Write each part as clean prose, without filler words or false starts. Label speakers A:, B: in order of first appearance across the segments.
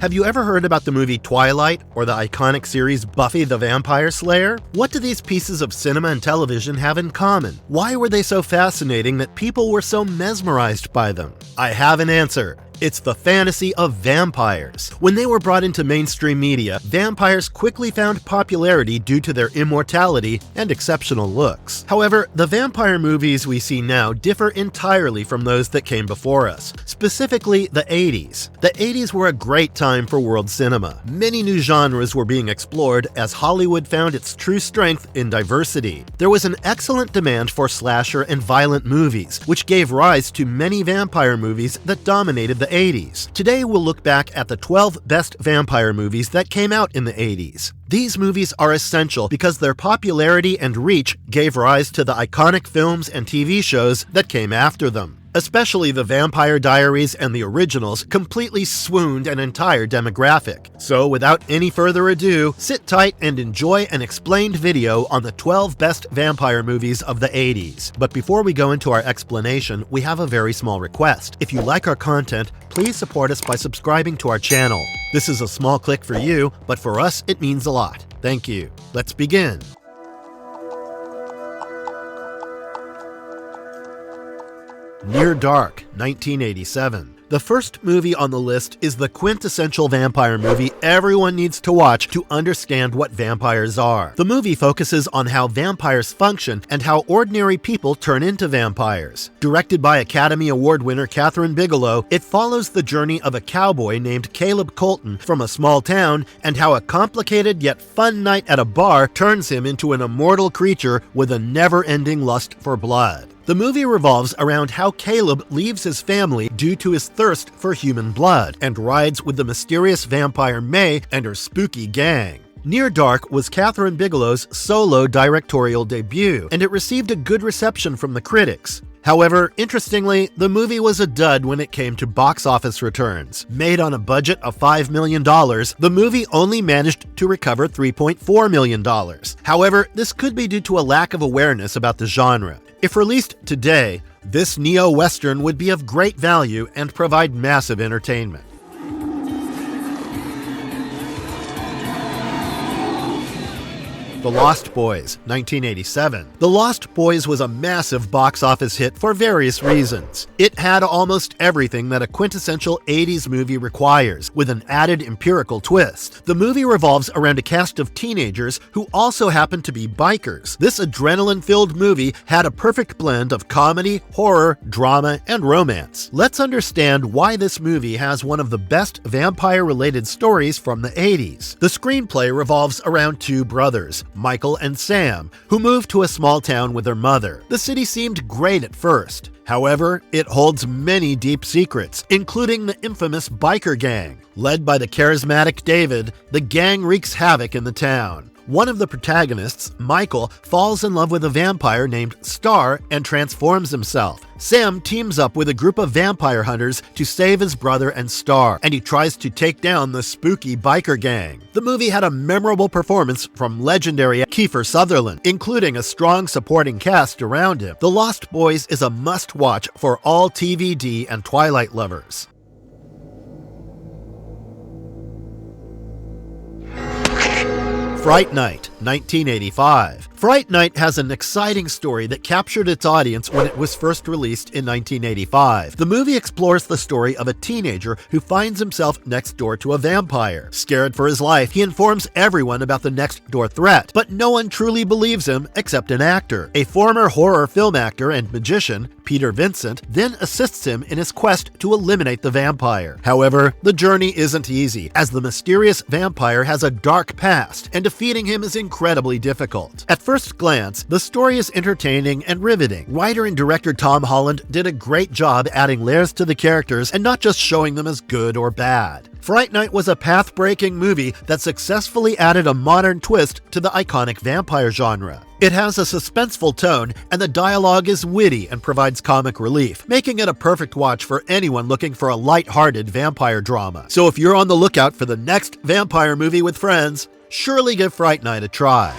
A: Have you ever heard about the movie Twilight or the iconic series Buffy the Vampire Slayer? What do these pieces of cinema and television have in common? Why were they so fascinating that people were so mesmerized by them? I have an answer. It's the fantasy of vampires. When they were brought into mainstream media, vampires quickly found popularity due to their immortality and exceptional looks. However, the vampire movies we see now differ entirely from those that came before us, specifically the 80s. The 80s were a great time for world cinema. Many new genres were being explored as Hollywood found its true strength in diversity. There was an excellent demand for slasher and violent movies, which gave rise to many vampire movies that dominated the 80s. Today we'll look back at the 12 best vampire movies that came out in the 80s. These movies are essential because their popularity and reach gave rise to the iconic films and TV shows that came after them. Especially the Vampire Diaries and the originals completely swooned an entire demographic. So without any further ado, sit tight and enjoy an explained video on the 12 best vampire movies of the 80s. But before we go into our explanation, we have a very small request. If you like our content, please support us by subscribing to our channel. This is a small click for you, but for us it means a lot. Thank you. Let's begin. Near Dark, 1987. The first movie on the list is the quintessential vampire movie everyone needs to watch to understand what vampires are. The movie focuses on how vampires function and how ordinary people turn into vampires. Directed by Academy Award winner Kathryn Bigelow, it follows the journey of a cowboy named Caleb Colton from a small town and how a complicated yet fun night at a bar turns him into an immortal creature with a never-ending lust for blood. The movie revolves around how Caleb leaves his family due to his thirst for human blood and rides with the mysterious vampire May and her spooky gang. Near Dark was Kathryn Bigelow's solo directorial debut, and it received a good reception from the critics. However, interestingly, the movie was a dud when it came to box office returns. Made on a budget of $5 million, the movie only managed to recover $3.4 million. However, this could be due to a lack of awareness about the genre. If released today, this neo-western would be of great value and provide massive entertainment. The Lost Boys, 1987. The Lost Boys was a massive box office hit for various reasons. It had almost everything that a quintessential 80s movie requires, with an added empirical twist. The movie revolves around a cast of teenagers who also happen to be bikers. This adrenaline-filled movie had a perfect blend of comedy, horror, drama, and romance. Let's understand why this movie has one of the best vampire-related stories from the 80s. The screenplay revolves around two brothers, Michael and Sam, who moved to a small town with their mother. The city seemed great at first. However, it holds many deep secrets, including the infamous biker gang. Led by the charismatic David, the gang wreaks havoc in the town. One of the protagonists, Michael, falls in love with a vampire named Star and transforms himself. Sam teams up with a group of vampire hunters to save his brother and Star, and he tries to take down the spooky biker gang. The movie had a memorable performance from legendary Kiefer Sutherland, including a strong supporting cast around him. The Lost Boys is a must-watch for all TVD and Twilight lovers. Fright Night, 1985. Fright Night has an exciting story that captured its audience when it was first released in 1985. The movie explores the story of a teenager who finds himself next door to a vampire. Scared for his life, he informs everyone about the next door threat, but no one truly believes him except an actor. A former horror film actor and magician, Peter Vincent, then assists him in his quest to eliminate the vampire. However, the journey isn't easy, as the mysterious vampire has a dark past, and defeating him is incredibly difficult. At first glance, the story is entertaining and riveting. Writer and director Tom Holland did a great job adding layers to the characters and not just showing them as good or bad. Fright Night was a path-breaking movie that successfully added a modern twist to the iconic vampire genre. It has a suspenseful tone, and the dialogue is witty and provides comic relief, making it a perfect watch for anyone looking for a light-hearted vampire drama. So if you're on the lookout for the next vampire movie with friends, surely give Fright Night a try.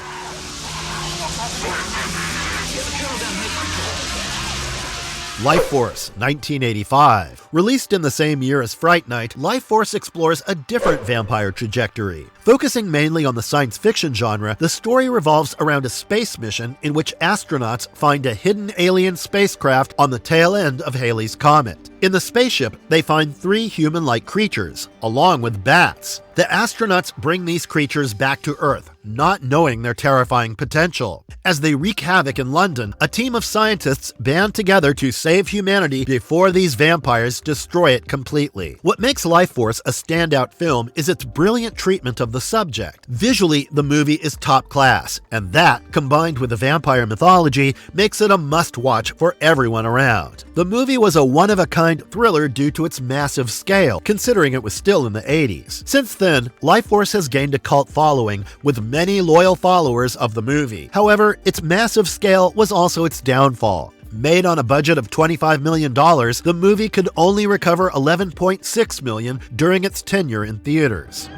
A: Lifeforce, 1985. Released in the same year as Fright Night, Lifeforce explores a different vampire trajectory. Focusing mainly on the science fiction genre, the story revolves around a space mission in which astronauts find a hidden alien spacecraft on the tail end of Halley's Comet. In the spaceship, they find 3 human-like creatures, along with bats. The astronauts bring these creatures back to Earth, not knowing their terrifying potential. As they wreak havoc in London, a team of scientists band together to save humanity before these vampires destroy it completely. What makes Lifeforce a standout film is its brilliant treatment of the subject. Visually, the movie is top class, and that, combined with the vampire mythology, makes it a must-watch for everyone around. The movie was a one-of-a-kind thriller due to its massive scale, considering it was still in the 80s. Since then, Lifeforce has gained a cult following, with many loyal followers of the movie. However, its massive scale was also its downfall. Made on a budget of $25 million, the movie could only recover $11.6 million during its tenure in theaters.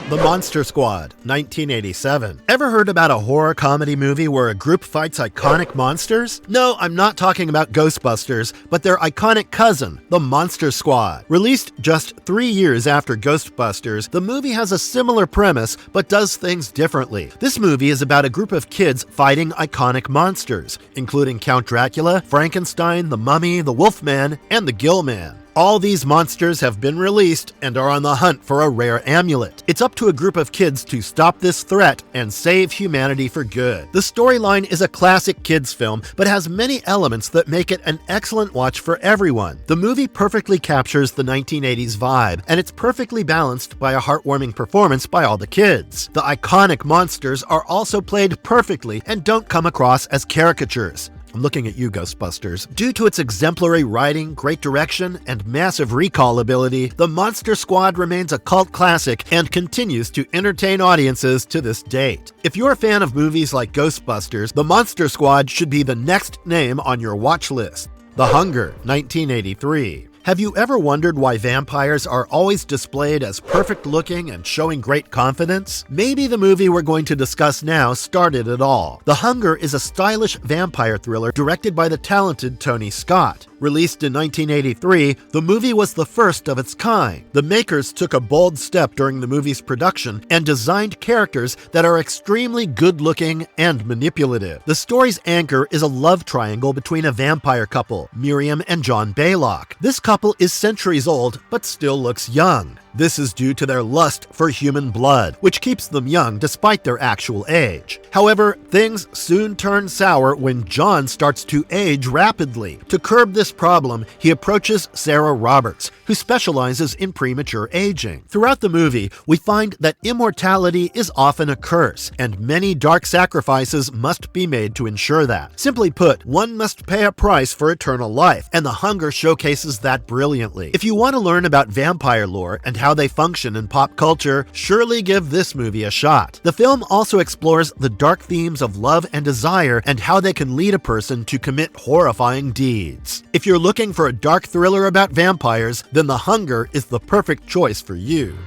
A: The Monster Squad, 1987. Ever heard about a horror comedy movie where a group fights iconic monsters? No, I'm not talking about Ghostbusters, but their iconic cousin, the Monster Squad. Released just 3 years after Ghostbusters, the movie has a similar premise, but does things differently. This movie is about a group of kids fighting iconic monsters, including Count Dracula, Frankenstein, the Mummy, the Wolfman, and the Gill-Man. All these monsters have been released and are on the hunt for a rare amulet. It's up to a group of kids to stop this threat and save humanity for good. The storyline is a classic kids film, but has many elements that make it an excellent watch for everyone. The movie perfectly captures the 1980s vibe, and it's perfectly balanced by a heartwarming performance by all the kids. The iconic monsters are also played perfectly and don't come across as caricatures. I'm looking at you, Ghostbusters. Due to its exemplary writing, great direction, and massive recall ability, The Monster Squad remains a cult classic and continues to entertain audiences to this date. If you're a fan of movies like Ghostbusters, The Monster Squad should be the next name on your watch list. The Hunger, 1983. Have you ever wondered why vampires are always displayed as perfect-looking and showing great confidence? Maybe the movie we're going to discuss now started it all. The Hunger is a stylish vampire thriller directed by the talented Tony Scott. Released in 1983, the movie was the first of its kind. The makers took a bold step during the movie's production and designed characters that are extremely good-looking and manipulative. The story's anchor is a love triangle between a vampire couple, Miriam and John Baylock. This couple is centuries old, but still looks young. This is due to their lust for human blood, which keeps them young despite their actual age. However, things soon turn sour when John starts to age rapidly. To curb this problem, he approaches Sarah Roberts, who specializes in premature aging. Throughout the movie, we find that immortality is often a curse, and many dark sacrifices must be made to ensure that. Simply put, one must pay a price for eternal life, and The Hunger showcases that brilliantly. If you want to learn about vampire lore and how they function in pop culture, surely give this movie a shot. The film also explores the dark themes of love and desire and how they can lead a person to commit horrifying deeds. If you're looking for a dark thriller about vampires, then The Hunger is the perfect choice for you.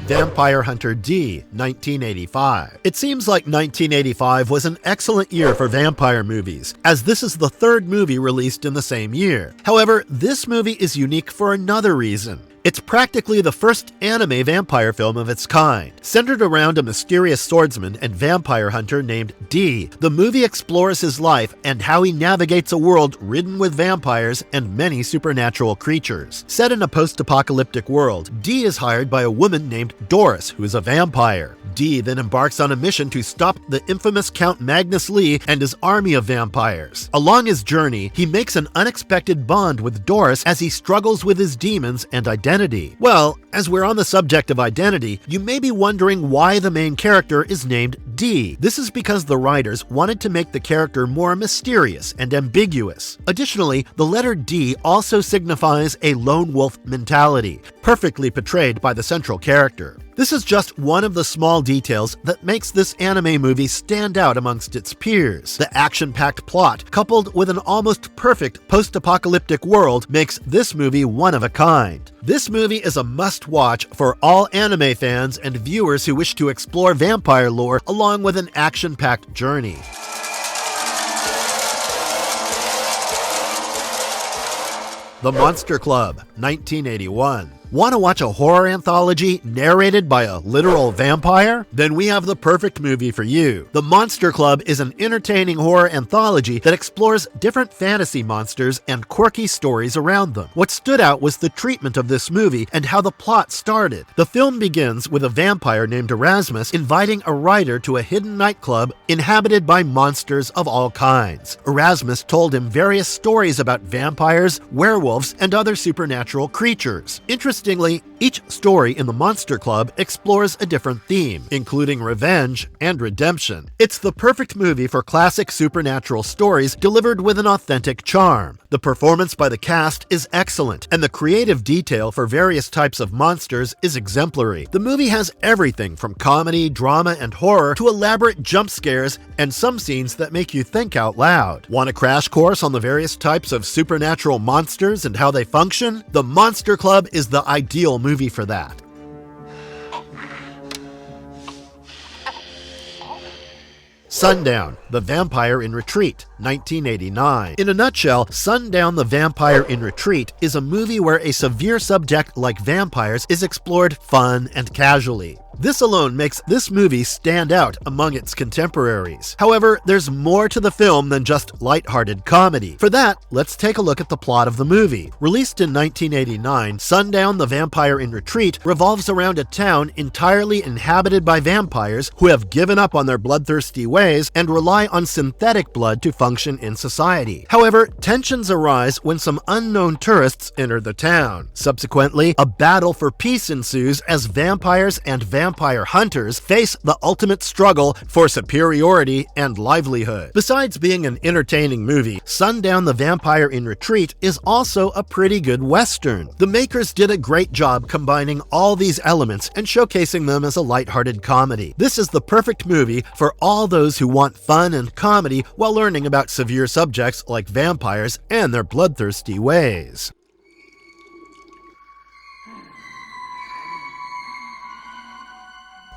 A: Vampire Hunter D, 1985. It seems like 1985 was an excellent year for vampire movies, as this is the third movie released in the same year. However, this movie is unique for another reason. It's practically the first anime vampire film of its kind. Centered around a mysterious swordsman and vampire hunter named D, the movie explores his life and how he navigates a world ridden with vampires and many supernatural creatures. Set in a post-apocalyptic world, D is hired by a woman named Doris, who is a vampire. D then embarks on a mission to stop the infamous Count Magnus Lee and his army of vampires. Along his journey, he makes an unexpected bond with Doris as he struggles with his demons and identity. Well, as we're on the subject of identity, you may be wondering why the main character is named D. This is because the writers wanted to make the character more mysterious and ambiguous. Additionally, the letter D also signifies a lone wolf mentality, perfectly portrayed by the central character. This is just one of the small details that makes this anime movie stand out amongst its peers. The action-packed plot, coupled with an almost perfect post-apocalyptic world, makes this movie one of a kind. This movie is a must-watch for all anime fans and viewers who wish to explore vampire lore along with an action-packed journey. The Monster Club, 1981. Want to watch a horror anthology narrated by a literal vampire? Then we have the perfect movie for you. The Monster Club is an entertaining horror anthology that explores different fantasy monsters and quirky stories around them. What stood out was the treatment of this movie and how the plot started. The film begins with a vampire named Erasmus inviting a writer to a hidden nightclub inhabited by monsters of all kinds. Erasmus told him various stories about vampires, werewolves, and other supernatural creatures. Interestingly, each story in the Monster Club explores a different theme, including revenge and redemption. It's the perfect movie for classic supernatural stories delivered with an authentic charm. The performance by the cast is excellent, and the creative detail for various types of monsters is exemplary. The movie has everything from comedy, drama, and horror to elaborate jump scares and some scenes that make you think out loud. Want a crash course on the various types of supernatural monsters and how they function? The Monster Club is the ideal movie for that. Sundown, The Vampire in Retreat, 1989. In a nutshell, Sundown, The Vampire in Retreat is a movie where a severe subject like vampires is explored fun and casually. This alone makes this movie stand out among its contemporaries. However, there's more to the film than just lighthearted comedy. For that, let's take a look at the plot of the movie. Released in 1989, Sundown, The Vampire in Retreat revolves around a town entirely inhabited by vampires who have given up on their bloodthirsty ways and rely on synthetic blood to function in society. However, tensions arise when some unknown tourists enter the town. Subsequently, a battle for peace ensues as vampires and vampire hunters face the ultimate struggle for superiority and livelihood. Besides being an entertaining movie, Sundown, The Vampire in Retreat is also a pretty good Western. The makers did a great job combining all these elements and showcasing them as a lighthearted comedy. This is the perfect movie for all those who want fun and comedy while learning about severe subjects like vampires and their bloodthirsty ways.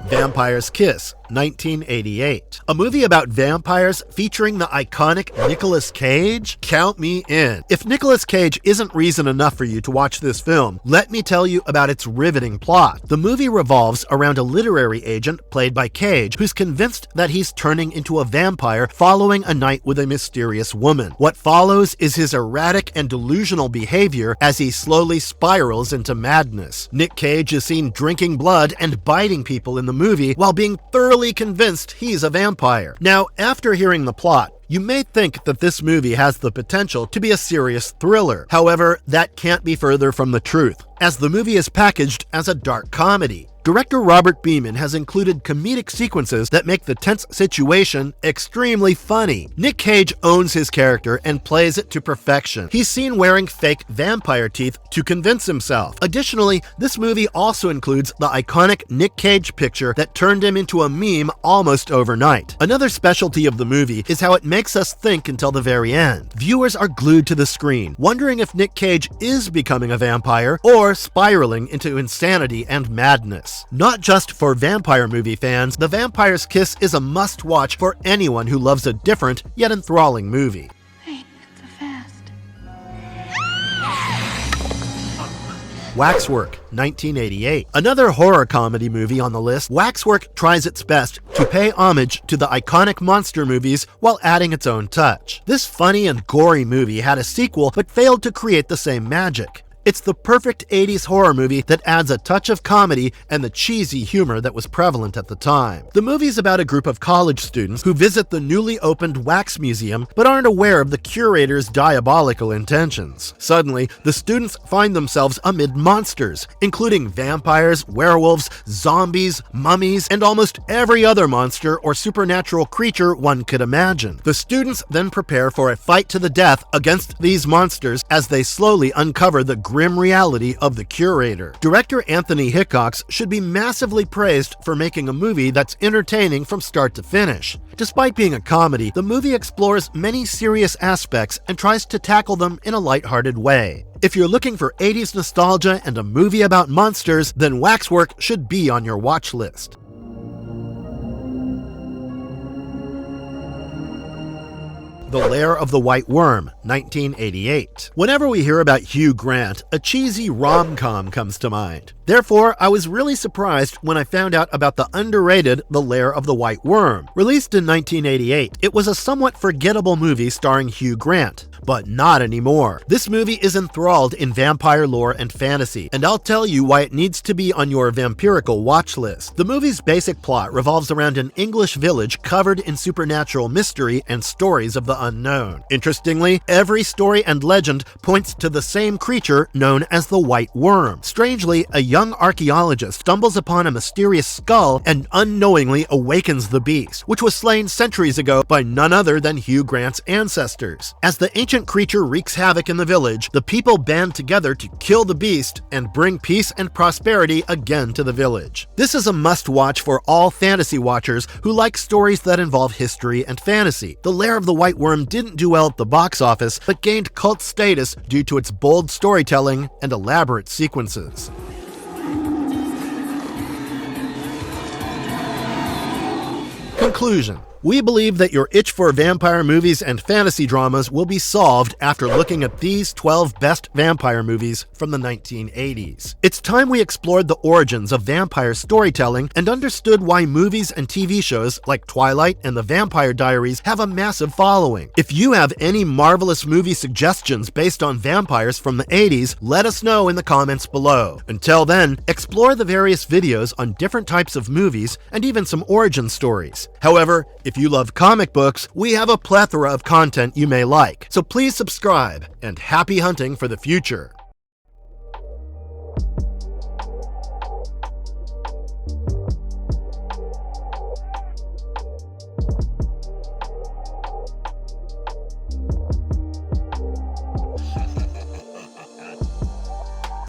A: Vampire's Kiss, 1988. A movie about vampires featuring the iconic Nicolas Cage? Count me in. If Nicolas Cage isn't reason enough for you to watch this film, let me tell you about its riveting plot. The movie revolves around a literary agent played by Cage who's convinced that he's turning into a vampire following a night with a mysterious woman. What follows is his erratic and delusional behavior as he slowly spirals into madness. Nick Cage is seen drinking blood and biting people in the movie while being thoroughly convinced he's a vampire. Now, after hearing the plot, you may think that this movie has the potential to be a serious thriller. However, that can't be further from the truth, as the movie is packaged as a dark comedy. Director Robert Beeman has included comedic sequences that make the tense situation extremely funny. Nick Cage owns his character and plays it to perfection. He's seen wearing fake vampire teeth to convince himself. Additionally, this movie also includes the iconic Nick Cage picture that turned him into a meme almost overnight. Another specialty of the movie is how it makes us think until the very end. Viewers are glued to the screen, wondering if Nick Cage is becoming a vampire or spiraling into insanity and madness. Not just for vampire movie fans, The Vampire's Kiss is a must-watch for anyone who loves a different yet enthralling movie.
B: Hey, it's so fast.
A: Waxwork, 1988. Another horror comedy movie on the list, Waxwork tries its best to pay homage to the iconic monster movies while adding its own touch. This funny and gory movie had a sequel but failed to create the same magic. It's the perfect 80s horror movie that adds a touch of comedy and the cheesy humor that was prevalent at the time. The movie's about a group of college students who visit the newly opened wax museum but aren't aware of the curator's diabolical intentions. Suddenly, the students find themselves amid monsters, including vampires, werewolves, zombies, mummies, and almost every other monster or supernatural creature one could imagine. The students then prepare for a fight to the death against these monsters as they slowly uncover the grim reality of the curator. Director Anthony Hickox should be massively praised for making a movie that's entertaining from start to finish. Despite being a comedy, the movie explores many serious aspects and tries to tackle them in a lighthearted way. If you're looking for 80s nostalgia and a movie about monsters, then Waxwork should be on your watch list. The Lair of the White Worm, 1988. Whenever we hear about Hugh Grant, a cheesy rom-com comes to mind. Therefore, I was really surprised when I found out about the underrated The Lair of the White Worm. Released in 1988, it was a somewhat forgettable movie starring Hugh Grant. But not anymore. This movie is enthralled in vampire lore and fantasy, and I'll tell you why it needs to be on your vampirical watch list. The movie's basic plot revolves around an English village covered in supernatural mystery and stories of the unknown. Interestingly, every story and legend points to the same creature known as the White Worm. Strangely, a young archaeologist stumbles upon a mysterious skull and unknowingly awakens the beast, which was slain centuries ago by none other than Hugh Grant's ancestors. As the ancient creature wreaks havoc in the village, the people band together to kill the beast and bring peace and prosperity again to the village. This is a must-watch for all fantasy watchers who like stories that involve history and fantasy. The Lair of the White Worm didn't do well at the box office, but gained cult status due to its bold storytelling and elaborate sequences. Conclusion. We believe that your itch for vampire movies and fantasy dramas will be solved after looking at these 12 best vampire movies from the 1980s. It's time we explored the origins of vampire storytelling and understood why movies and TV shows like Twilight and The Vampire Diaries have a massive following. If you have any marvelous movie suggestions based on vampires from the 80s, let us know in the comments below. Until then, explore the various videos on different types of movies and even some origin stories. However, if you love comic books, we have a plethora of content you may like, so please subscribe, and happy hunting for the future!